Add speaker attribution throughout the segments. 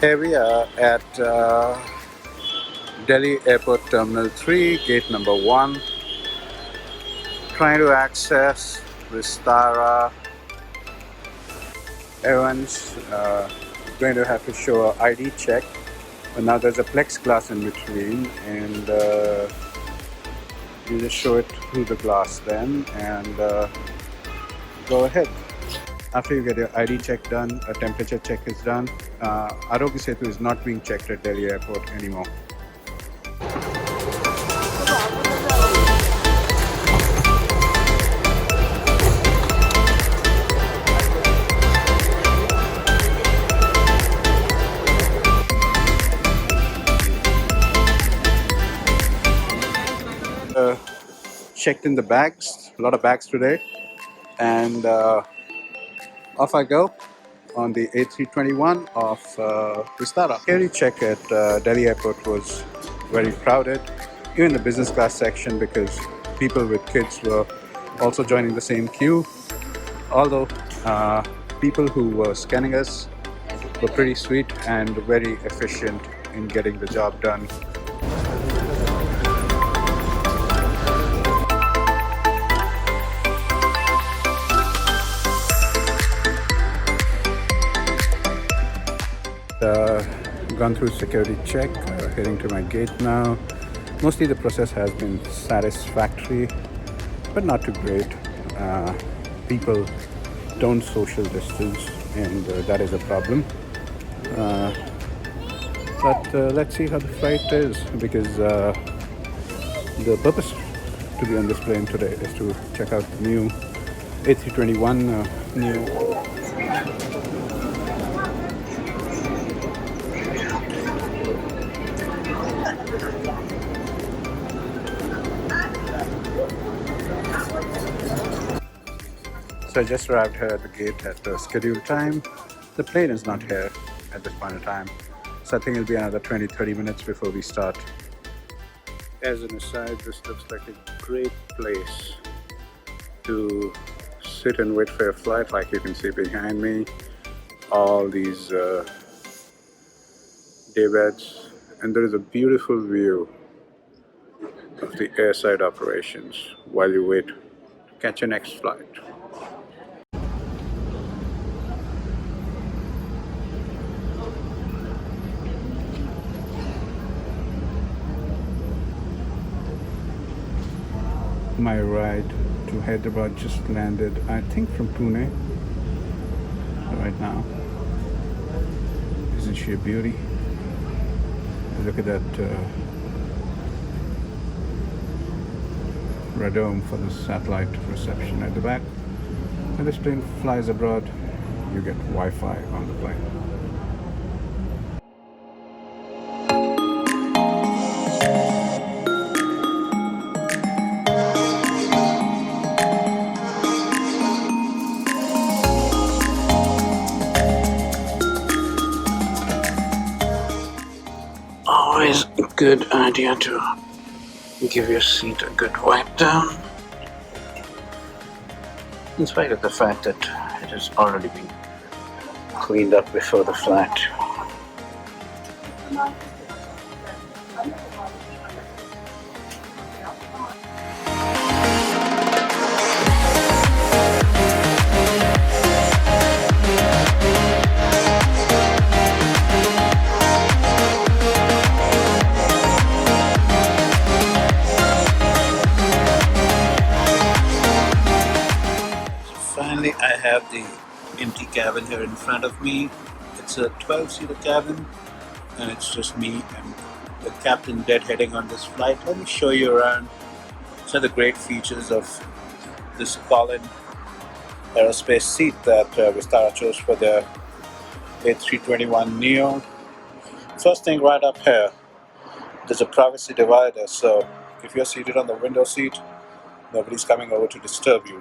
Speaker 1: Here we are at Delhi Airport Terminal 3, gate number 1. Trying to access Vistara. Everyone's going to have to show an ID check. But now there's a plexiglass in between, and you just show it through the glass then, and go ahead. After you get your ID check done, a temperature check is done. Arogya Setu is not being checked at Delhi Airport anymore. Checked in the bags, a lot of bags today, and off I go on the A321 of Vistara. Security check at Delhi Airport was very crowded, even the business class section, because people with kids were also joining the same queue. Although people who were scanning us were pretty sweet and very efficient in getting the job done. Gone through security check, heading to my gate now. Mostly the process has been satisfactory, but not too great. People don't social distance, and that is a problem. But let's see how the flight is, because the purpose to be on this plane today is to check out the new A321neo. So I just arrived here at the gate at the scheduled time. The plane is not here at this point in time, so I think it'll be another 20-30 minutes before we start. As an aside, this looks like a great place to sit and wait for a flight. Like you can see behind me, all these day beds, and there is a beautiful view of the airside operations while you wait to catch your next flight. My ride to Hyderabad just landed, I think from Pune right now. Isn't she a beauty? Look at that radome for the satellite reception at the back. When this plane flies abroad, you get Wi-Fi on the plane. Always a good idea to give your seat a good wipe down, in spite of the fact that it has already been cleaned up before the flight. Finally, I have the empty cabin here in front of me. It's a 12-seater cabin, and it's just me and the captain deadheading on this flight. Let me show you around some of the great features of this Collin aerospace seat that Vistara chose for the A321neo. First thing right up here, there's a privacy divider, so if you're seated on the window seat, nobody's coming over to disturb you.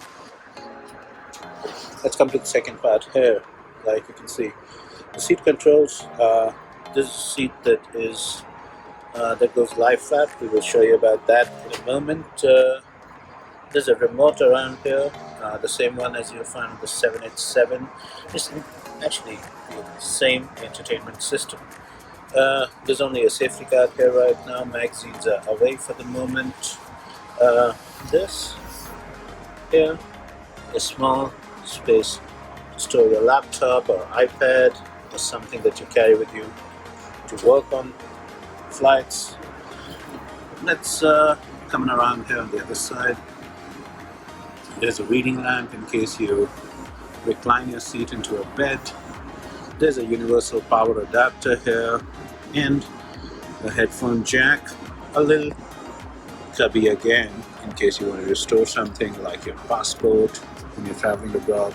Speaker 1: Let's come to the second part here. Like you can see, the seat controls. This is a seat that is that goes lie flat. We will show you about that in a moment. There's a remote around here, the same one as you'll find on the 787. It's actually the same entertainment system. There's only a safety card here right now. Magazines are away for the moment. This here is small space to store your laptop or iPad or something that you carry with you to work on flights. Let's coming around here on the other side. There's a reading lamp in case you recline your seat into a bed. There's a universal power adapter here and a headphone jack, a little cubby again in case you want to store something like your passport when you're traveling abroad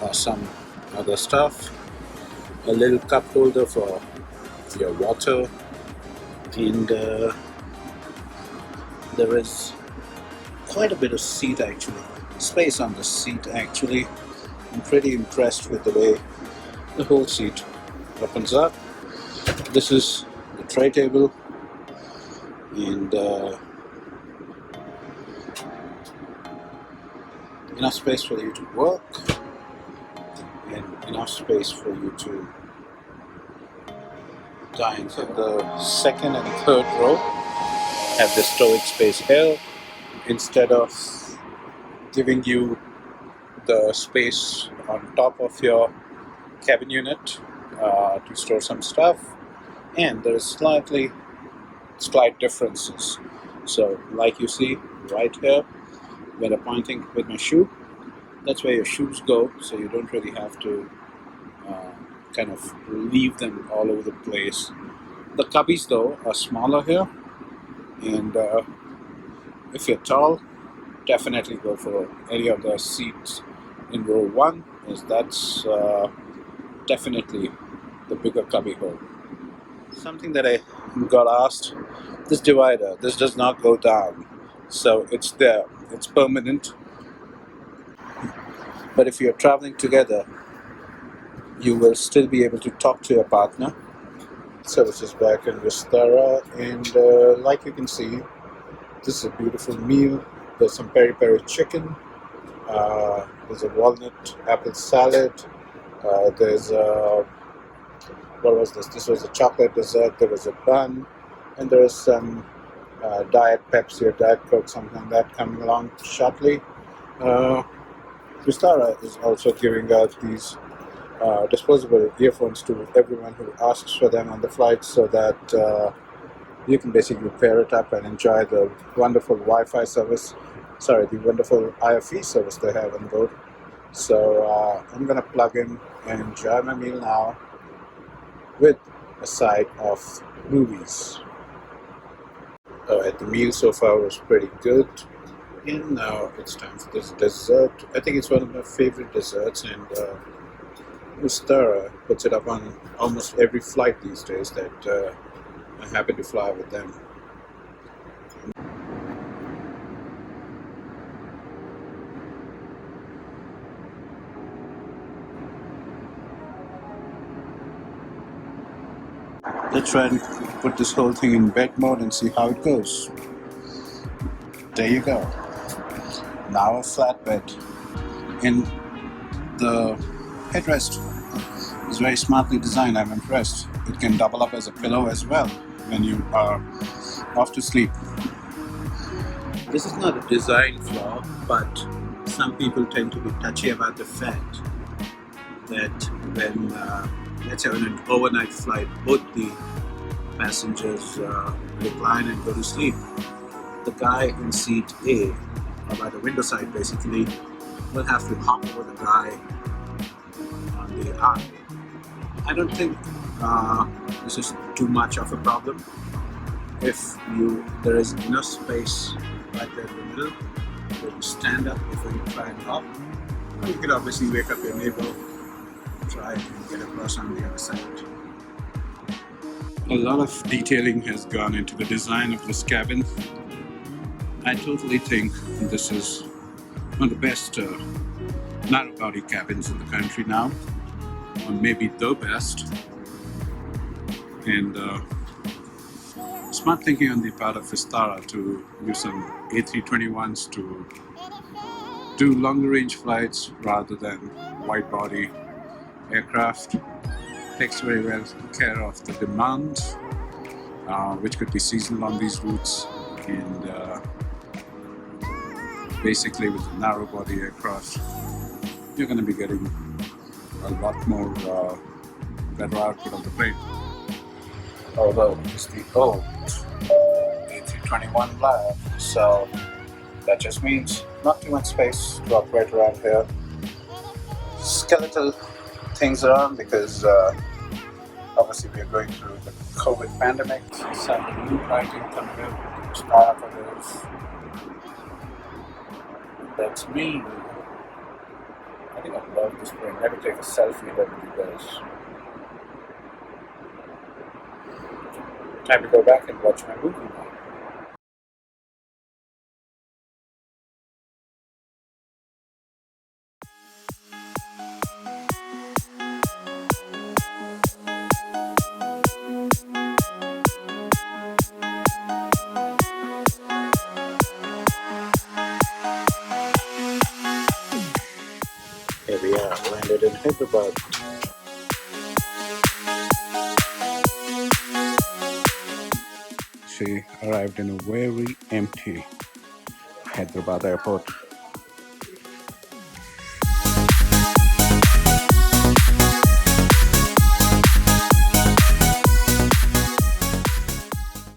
Speaker 1: or some other stuff, a little cup holder for your water, and there is quite a bit of space on the seat actually. I'm pretty impressed with the way the whole seat opens up. This is the tray table, and enough space for you to work and enough space for you to dine. So the second and third row have the storage space here. Instead of giving you the space on top of your cabin unit to store some stuff, and there is slight differences. So like you see right here where I'm pointing with my shoe, that's where your shoes go, so you don't really have to kind of leave them all over the place. The cubbies though are smaller here, and if you're tall, definitely go for any of the seats in row 1, as that's definitely the bigger cubby hole. Something that I got asked, this divider, this does not go down, so it's there, it's permanent. But if you're traveling together, you will still be able to talk to your partner. Services back in Vistara, and like you can see, this is a beautiful meal. There's some peri-peri chicken, there's a walnut apple salad, there's a, what was this? This was a chocolate dessert, there was a bun, and there is some Diet Pepsi or Diet Coke, something like that, coming along shortly. Vistara is also giving out these disposable earphones to everyone who asks for them on the flight, so that you can basically pair it up and enjoy the wonderful Wi-Fi service, the wonderful IFE service they have on board. So I'm going to plug in and enjoy my meal now with a side of movies. The meal so far was pretty good, and now it's time for this dessert. I think it's one of my favorite desserts, and Vistara puts it up on almost every flight these days that I happen to fly with them. Let's try and put this whole thing in bed mode and see how it goes. There you go. Now a flatbed. And the headrest is very smartly designed. I'm impressed. It can double up as a pillow as well when you are off to sleep. This is not a design flaw, but some people tend to be touchy about the fact that when, let's say on an overnight flight, both the passengers recline and go to sleep. The guy in seat A, or by the window side basically, will have to hop over the guy on the aisle. I don't think this is too much of a problem. If there is enough space right there in the middle, you can stand up before you try and hop. Or you can obviously wake up your neighbor, try and get across on the other side. A lot of detailing has gone into the design of this cabin. I totally think this is one of the best narrow body cabins in the country now, or maybe the best. And smart thinking on the part of Vistara to use some A321s to do longer range flights rather than wide body aircraft. Takes very well care of the demand, which could be seasonal on these routes, and basically with the narrow body aircraft you're going to be getting a lot more better output on the plane. Although it's the old A321 lab, so that just means not too much space to operate around here. Skeletal things around because obviously we are going through the COVID pandemic. Some new lighting coming in, which part of it is. That's me. I think I love this plane. Never take a selfie with you guys. Time to go back and watch my movie now. Here we are, landed in Hyderabad. She arrived in a very empty Hyderabad airport.